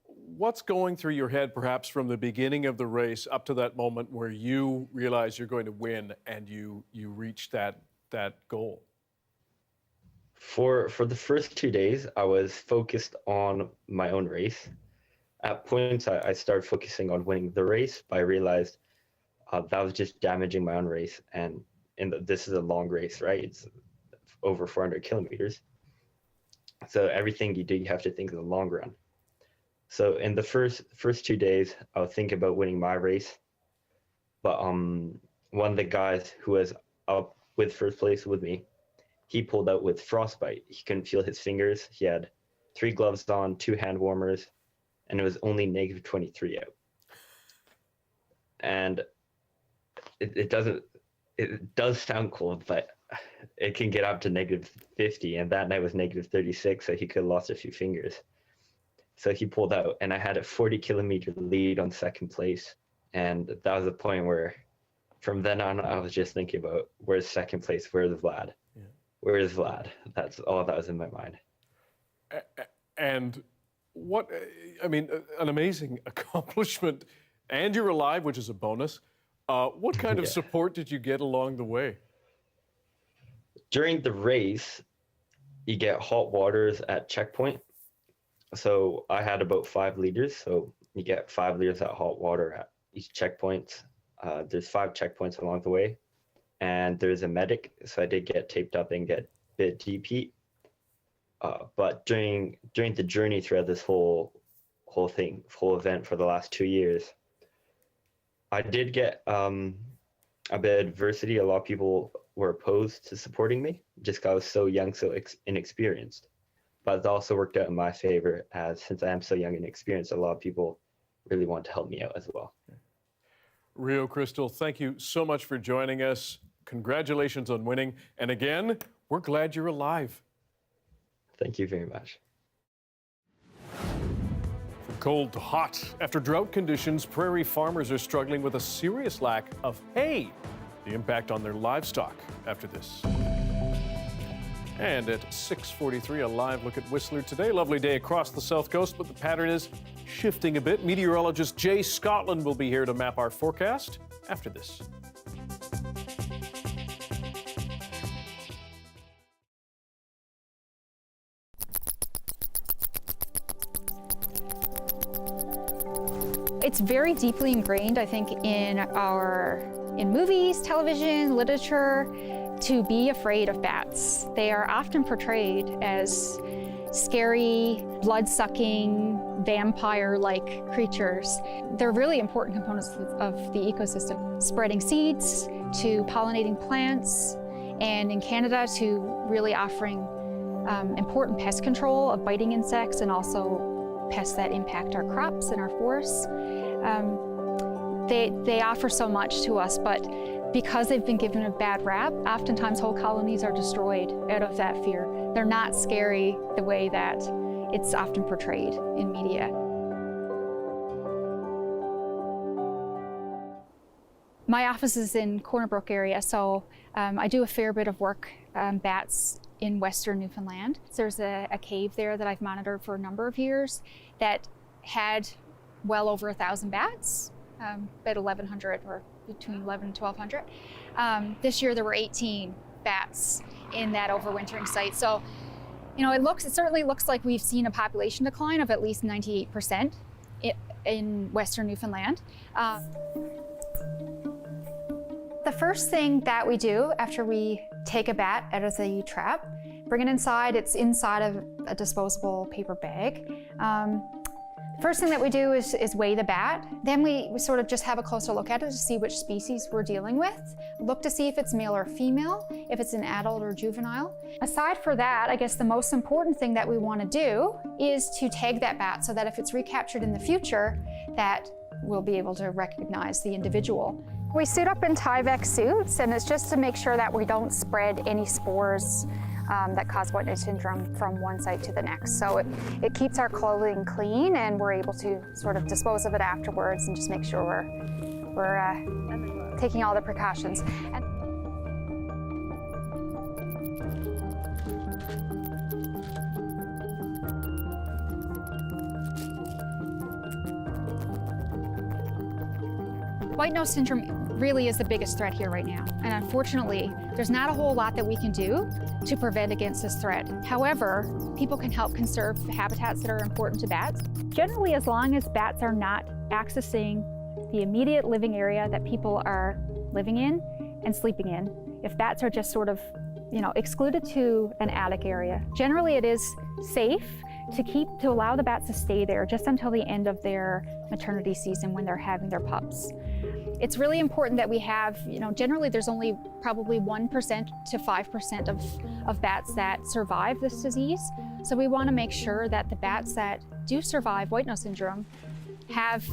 what's going through your head perhaps from the beginning of the race up to that moment where you realize you're going to win and you reach that goal? For the first 2 days, I was focused on my own race. At points, I started focusing on winning the race, but I realized that was just damaging my own race. And this is a long race, right? It's over 400 kilometers. So everything you do, you have to think in the long run. So in the first 2 days, I was thinking about winning my race. But one of the guys who was up with first place with me, he pulled out with frostbite. He couldn't feel his fingers. He had 3 gloves on, 2 hand warmers, and it was only -23 out. And it does sound cool, but it can get up to -50, and that night was -36, so he could have lost a few fingers. So he pulled out, and I had a 40-kilometer lead on second place, and that was the point where, from then on, I was just thinking about, where's second place, where's Vlad? Yeah. Where's Vlad? That's all that was in my mind. And what, I mean, an amazing accomplishment, and you're alive, which is a bonus. What kind of support did you get along the way? During the race, you get hot waters at checkpoint. So I had about 5 liters. So you get 5 liters of hot water at each checkpoint. There's 5 checkpoints along the way, and there's a medic. So I did get taped up and get a bit deep heat. But during the journey throughout this whole event for the last 2 years, I did get a bit of adversity. A lot of people were opposed to supporting me just because I was so young, so inexperienced. But it also worked out in my favor, as since I am so young and inexperienced, a lot of people really want to help me out as well. Rio Crystal, thank you so much for joining us. Congratulations on winning. And again, we're glad you're alive. Thank you very much. From cold to hot, after drought conditions, prairie farmers are struggling with a serious lack of hay. The impact on their livestock after this. And at 6:43, a live look at Whistler today. Lovely day across the south coast, but the pattern is shifting a bit. Meteorologist Jay Scotland will be here to map our forecast after this. It's very deeply ingrained, I think, in movies, television, literature, to be afraid of bats. They are often portrayed as scary, blood-sucking, vampire-like creatures. They're really important components of the ecosystem, spreading seeds to pollinating plants, and in Canada to really offering important pest control of biting insects and also pests that impact our crops and our forests. They offer so much to us, but because they've been given a bad rap, oftentimes whole colonies are destroyed out of that fear. They're not scary the way that it's often portrayed in media. My office is in Corner Brook area, so I do a fair bit of work, bats in Western Newfoundland. There's a cave there that I've monitored for a number of years that had well over 1,000 bats, about 1,100 or between 11 and 1,200. This year there were 18 bats in that overwintering site. So, you know, it certainly looks like we've seen a population decline of at least 98% in Western Newfoundland. The first thing that we do after we take a bat out of the trap, bring it inside. It's inside of a disposable paper bag. First thing that we do is weigh the bat. Then we sort of just have a closer look at it to see which species we're dealing with. Look to see if it's male or female, if it's an adult or juvenile. Aside from that, I guess the most important thing that we want to do is to tag that bat so that if it's recaptured in the future, that we'll be able to recognize the individual. We suit up in Tyvek suits, and it's just to make sure that we don't spread any spores that cause white nose syndrome from one site to the next. So it keeps our clothing clean, and we're able to sort of dispose of it afterwards and just make sure we're taking all the precautions. White nose syndrome really is the biggest threat here right now. And unfortunately, there's not a whole lot that we can do to prevent against this threat. However, people can help conserve habitats that are important to bats. Generally, as long as bats are not accessing the immediate living area that people are living in and sleeping in, if bats are just sort of, excluded to an attic area, generally it is safe to allow the bats to stay there just until the end of their maternity season when they're having their pups. It's really important that we have, generally there's only probably 1% to 5% of bats that survive this disease. So we want to make sure that the bats that do survive white nose syndrome have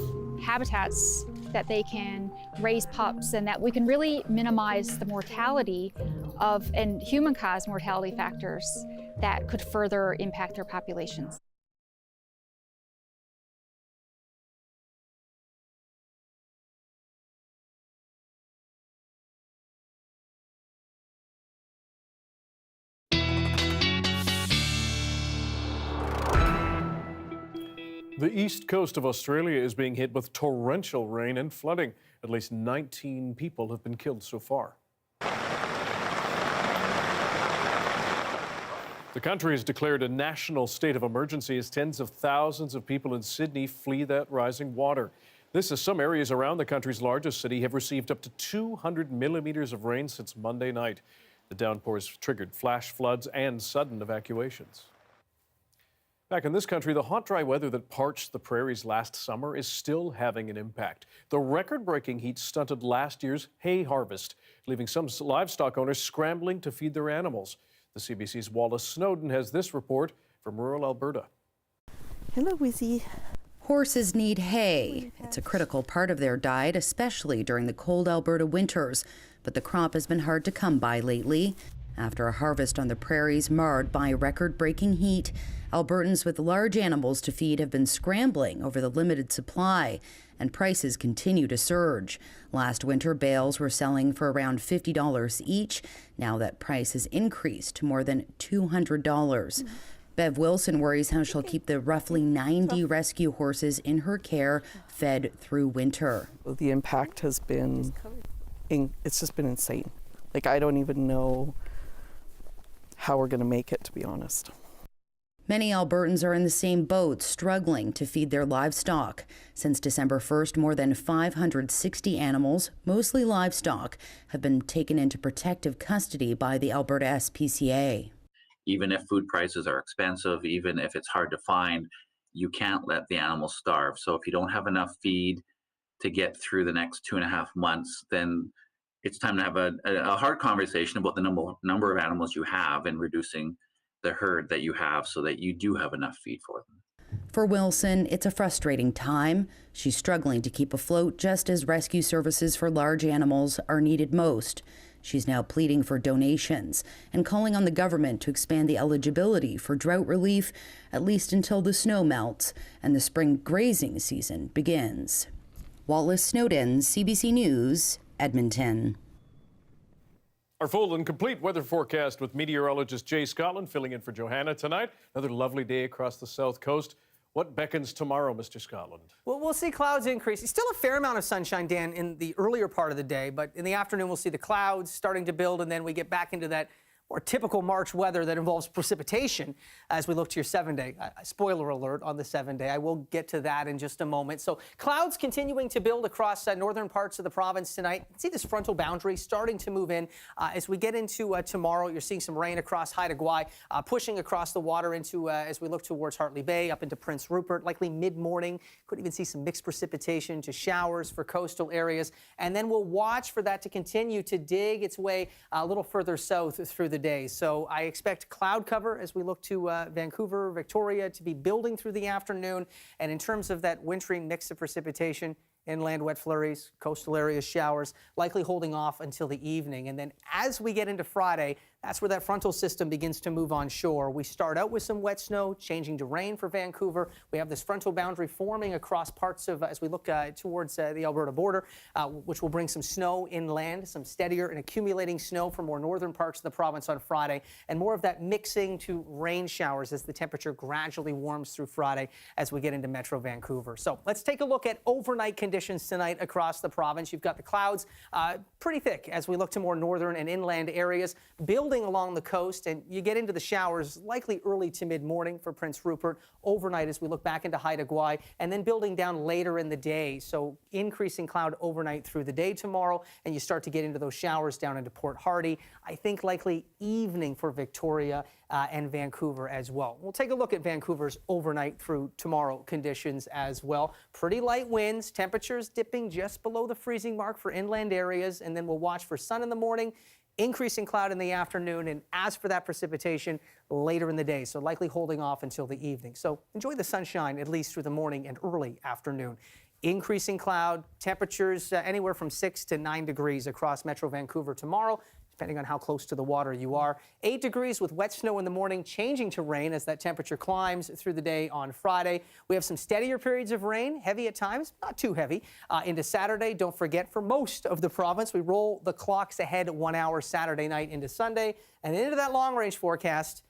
habitats that they can raise pups, and that we can really minimize the mortality and human-caused mortality factors that could further impact their populations. The east coast of Australia is being hit with torrential rain and flooding. At least 19 people have been killed so far. The country has declared a national state of emergency as tens of thousands of people in Sydney flee that rising water. This as some areas around the country's largest city have received up to 200 millimeters of rain since Monday night. The downpours triggered flash floods and sudden evacuations. Back in this country, the hot, dry weather that parched the prairies last summer is still having an impact. The record-breaking heat stunted last year's hay harvest, leaving some livestock owners scrambling to feed their animals. The CBC's Wallace Snowden has this report from rural Alberta. Hello, Wizzy. Horses need hay. It's a critical part of their diet, especially during the cold Alberta winters. But the crop has been hard to come by lately. After a harvest on the prairies marred by record-breaking heat, Albertans with large animals to feed have been scrambling over the limited supply, and prices continue to surge. Last winter, bales were selling for around $50 each. Now that price has increased to more than $200. Bev Wilson worries how she'll keep the roughly 90 rescue horses in her care fed through winter. The impact has been, it's just been insane. Like, I don't even know how we're going to make it, to be honest. Many Albertans are in the same boat, struggling to feed their livestock. Since December 1st, more than 560 animals, mostly livestock, have been taken into protective custody by the Alberta SPCA. Even if food prices are expensive, even if it's hard to find, you can't let the animals starve. So if you don't have enough feed to get through the next 2.5 months, then it's time to have a hard conversation about the number of animals you have and reducing the herd that you have so that you do have enough feed for them. For Wilson, it's a frustrating time. She's struggling to keep afloat just as rescue services for large animals are needed most. She's now pleading for donations and calling on the government to expand the eligibility for drought relief, at least until the snow melts and the spring grazing season begins. Wallace Snowden, CBC News, Edmonton. Our full and complete weather forecast with meteorologist Jay Scotland filling in for Johanna tonight. Another lovely day across the south coast. What beckons tomorrow, Mr. Scotland? Well, we'll see clouds increase. Still a fair amount of sunshine, Dan, in the earlier part of the day, but in the afternoon we'll see the clouds starting to build, and then we get back into that more typical March weather that involves precipitation as we look to your 7-day. Spoiler alert on the 7-day. I will get to that in just a moment. So clouds continuing to build across northern parts of the province tonight. See this frontal boundary starting to move in. As we get into tomorrow, you're seeing some rain across Haida Gwaii, pushing across the water into, as we look towards Hartley Bay, up into Prince Rupert, likely mid-morning. Could even see some mixed precipitation to showers for coastal areas. And then we'll watch for that to continue to dig its way a little further south through the day. So I expect cloud cover as we look to Vancouver, Victoria to be building through the afternoon. And in terms of that wintry mix of precipitation, inland wet flurries, coastal areas showers, likely holding off until the evening. And then as we get into Friday, that's where that frontal system begins to move on shore. We start out with some wet snow, changing to rain for Vancouver. We have this frontal boundary forming across parts of, as we look towards the Alberta border, which will bring some snow inland, some steadier and accumulating snow for more northern parts of the province on Friday, and more of that mixing to rain showers as the temperature gradually warms through Friday as we get into Metro Vancouver. So let's take a look at overnight conditions tonight across the province. You've got the clouds pretty thick as we look to more northern and inland areas, building along the coast, and you get into the showers likely early to mid-morning for Prince Rupert, overnight as we look back into Haida Gwaii, and then building down later in the day. So increasing cloud overnight through the day tomorrow, and you start to get into those showers down into Port Hardy. I think likely evening for Victoria and Vancouver as well. We'll take a look at Vancouver's overnight through tomorrow conditions as well. Pretty light winds, temperatures dipping just below the freezing mark for inland areas, and then we'll watch for sun in the morning, increasing cloud in the afternoon, and as for that precipitation, later in the day, so likely holding off until the evening. So enjoy the sunshine at least through the morning and early afternoon. Increasing cloud, temperatures anywhere from 6 to 9 degrees across Metro Vancouver tomorrow, depending on how close to the water you are. 8 degrees with wet snow in the morning, changing to rain as that temperature climbs through the day on Friday. We have some steadier periods of rain, heavy at times, not too heavy, into Saturday. Don't forget, for most of the province, we roll the clocks ahead 1 hour Saturday night into Sunday, and into that long-range forecast.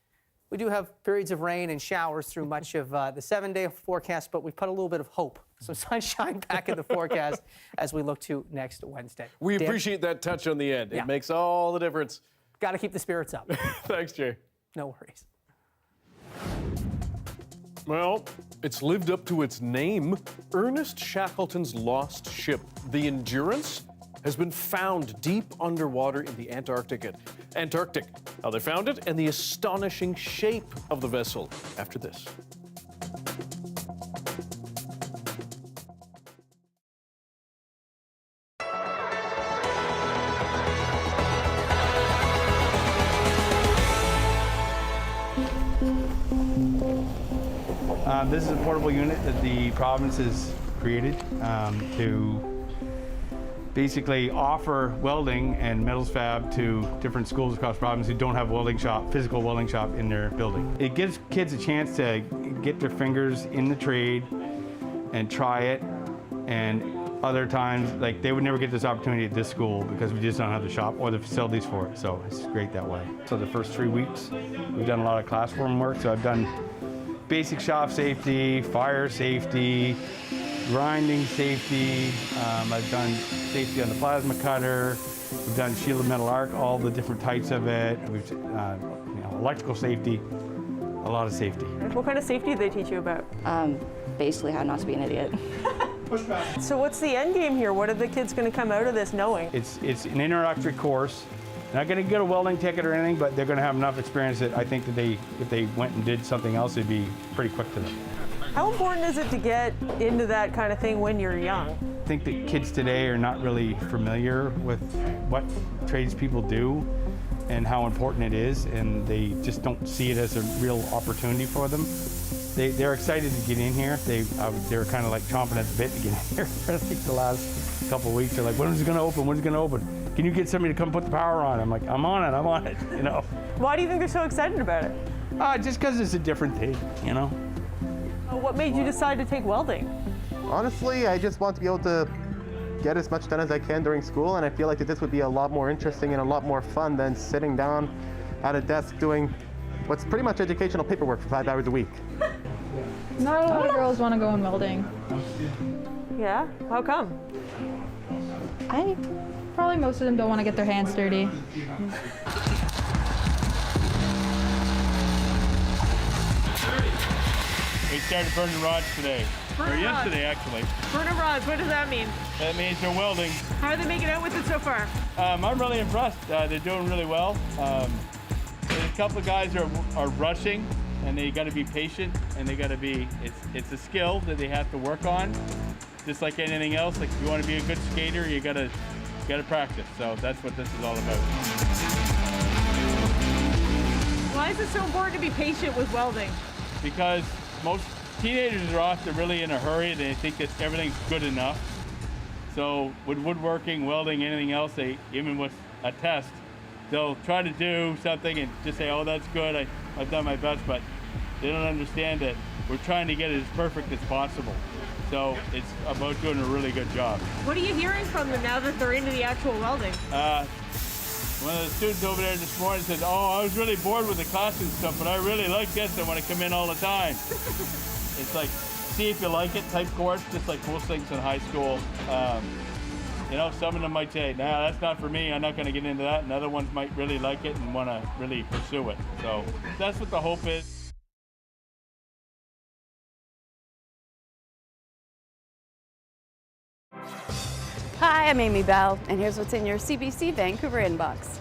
We do have periods of rain and showers through much of the 7-day forecast, but we've put a little bit of hope, some sunshine back in the forecast as we look to next Wednesday. We appreciate that touch on the end. Yeah. It makes all the difference. Got to keep the spirits up. Thanks, Jay. No worries. Well, it's lived up to its name. Ernest Shackleton's lost ship, the Endurance, has been found deep underwater in the Antarctic. How they found it and the astonishing shape of the vessel after this. This is a portable unit that the province has created to basically offer welding and metals fab to different schools across the province who don't have a welding shop, physical welding shop in their building. It gives kids a chance to get their fingers in the trade and try it, and other times, like, they would never get this opportunity at this school because we just don't have the shop or the facilities for it, so it's great that way. So the first 3 weeks, we've done a lot of classroom work, so I've done basic shop safety, fire safety, grinding safety. I've done safety on the plasma cutter. We've done shielded metal arc, all the different types of it. We've electrical safety, a lot of safety. What kind of safety do they teach you about? Basically how not to be an idiot. So what's the end game here? What are the kids going to come out of this knowing? It's an introductory course. They're not going to get a welding ticket or anything, but they're going to have enough experience that I think that if they went and did something else, it'd be pretty quick to them. How important is it to get into that kind of thing when you're young? I think that kids today are not really familiar with what tradespeople do and how important it is, and they just don't see it as a real opportunity for them. They're excited to get in here. They're kind of like chomping at the bit to get in here. I think the last couple of weeks, they're like, when is it going to open? When is it going to open? Can you get somebody to come put the power on? I'm like, I'm on it, you know. Why do you think they're so excited about it? Just because it's a different thing, you know. What made you decide to take welding? Honestly, I just want to be able to get as much done as I can during school, and I feel like that this would be a lot more interesting and a lot more fun than sitting down at a desk doing what's pretty much educational paperwork for 5 hours a week. Not a lot of girls want to go in welding. Yeah? How come? Probably most of them don't want to get their hands dirty. We started burning rods today. Or yesterday, actually. Burning rods, what does that mean? That means they're welding. How are they making out with it so far? I'm really impressed. They're doing really well. There's a couple of guys are rushing, and they got to be patient, and they got to be. It's a skill that they have to work on, just like anything else. Like if you want to be a good skater, you gotta practice. So that's what this is all about. Why is it so important to be patient with welding? Because most teenagers are often really in a hurry. They think that everything's good enough. So with woodworking, welding, anything else, even with a test, they'll try to do something and just say, oh, that's good, I've done my best, but they don't understand that we're trying to get it as perfect as possible. So it's about doing a really good job. What are you hearing from them now that they're into the actual welding? One of the students over there this morning said, oh, I was really bored with the class and stuff, but I really like this. I want to come in all the time. It's like, see if you like it type course, just like most things in high school. You know, some of them might say, nah, that's not for me, I'm not going to get into that, and other ones might really like it and want to really pursue it. So that's what the hope is. Hi, I'm Amy Bell, and here's what's in your CBC Vancouver inbox.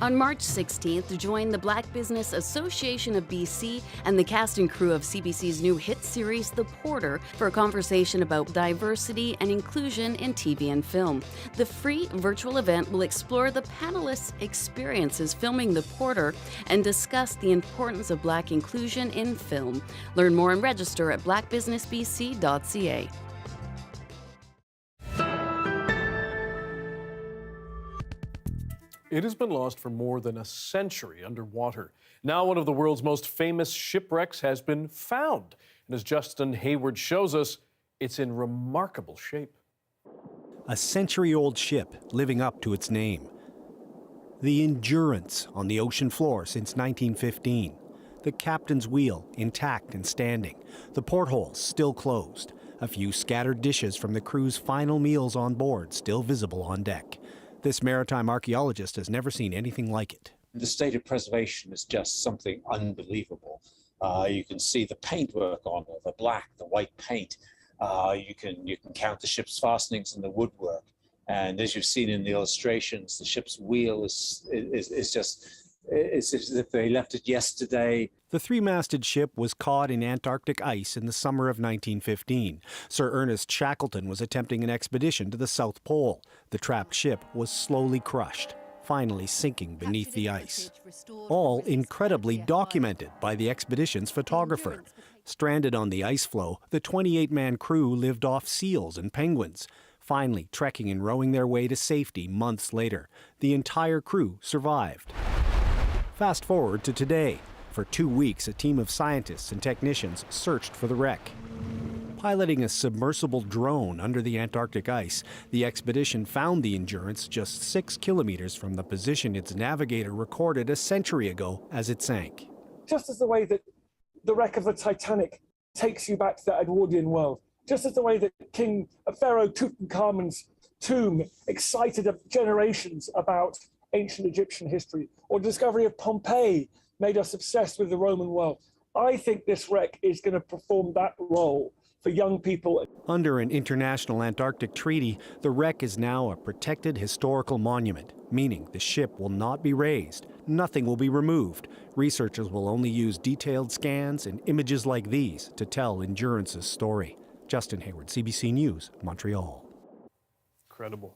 On March 16th, join the Black Business Association of BC and the cast and crew of CBC's new hit series, The Porter, for a conversation about diversity and inclusion in TV and film. The free virtual event will explore the panelists' experiences filming The Porter and discuss the importance of Black inclusion in film. Learn more and register at blackbusinessbc.ca. It has been lost for more than a century underwater. Now one of the world's most famous shipwrecks has been found. And as Justin Hayward shows us, it's in remarkable shape. A century-old ship living up to its name. The Endurance on the ocean floor since 1915. The captain's wheel intact and standing. The portholes still closed. A few scattered dishes from the crew's final meals on board still visible on deck. This maritime archaeologist has never seen anything like it. The state of preservation is just something unbelievable. You can see the paintwork on it, the black, the white paint. You can count the ship's fastenings and the woodwork. And as you've seen in the illustrations, the ship's wheel is as if they left it yesterday. The three-masted ship was caught in Antarctic ice in the summer of 1915. Sir Ernest Shackleton was attempting an expedition to the South Pole. The trapped ship was slowly crushed, finally sinking beneath the ice. All incredibly documented by the expedition's photographer. Stranded on the ice floe, the 28-man crew lived off seals and penguins. Finally trekking and rowing their way to safety months later, the entire crew survived. Fast forward to today. For 2 weeks, a team of scientists and technicians searched for the wreck. Piloting a submersible drone under the Antarctic ice, the expedition found the Endurance just 6 kilometers from the position its navigator recorded a century ago as it sank. Just as the way that the wreck of the Titanic takes you back to that Edwardian world, just as the way that Pharaoh Tutankhamun's tomb excited generations about ancient Egyptian history, or the discovery of Pompeii made us obsessed with the Roman world. I think this wreck is going to perform that role for young people. Under an international Antarctic treaty, the wreck is now a protected historical monument, meaning the ship will not be razed, nothing will be removed. Researchers will only use detailed scans and images like these to tell Endurance's story. Justin Hayward, CBC News, Montreal. Incredible.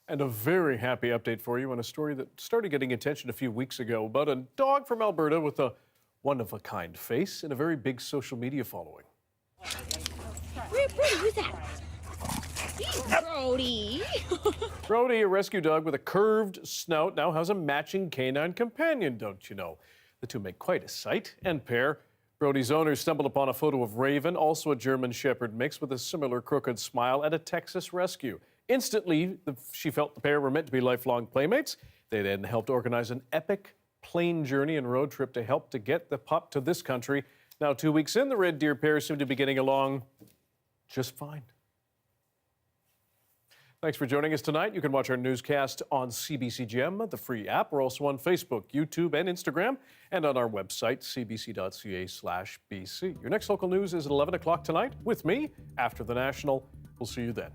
And a very happy update for you on a story that started getting attention a few weeks ago about a dog from Alberta with a one-of-a-kind face and a very big social media following. Who's that? Brody. Brody, a rescue dog with a curved snout, now has a matching canine companion, don't you know? The two make quite a sight and pair. Brody's owners stumbled upon a photo of Raven, also a German Shepherd mix with a similar crooked smile, at a Texas rescue. Instantly, she felt the pair were meant to be lifelong playmates. They then helped organize an epic plane journey and road trip to help to get the pup to this country. Now, 2 weeks in, the Red Deer pair seem to be getting along just fine. Thanks for joining us tonight. You can watch our newscast on CBC Gem, the free app. We're also on Facebook, YouTube, and Instagram, and on our website, cbc.ca/BC. Your next local news is at 11 o'clock tonight with me after the National. We'll see you then.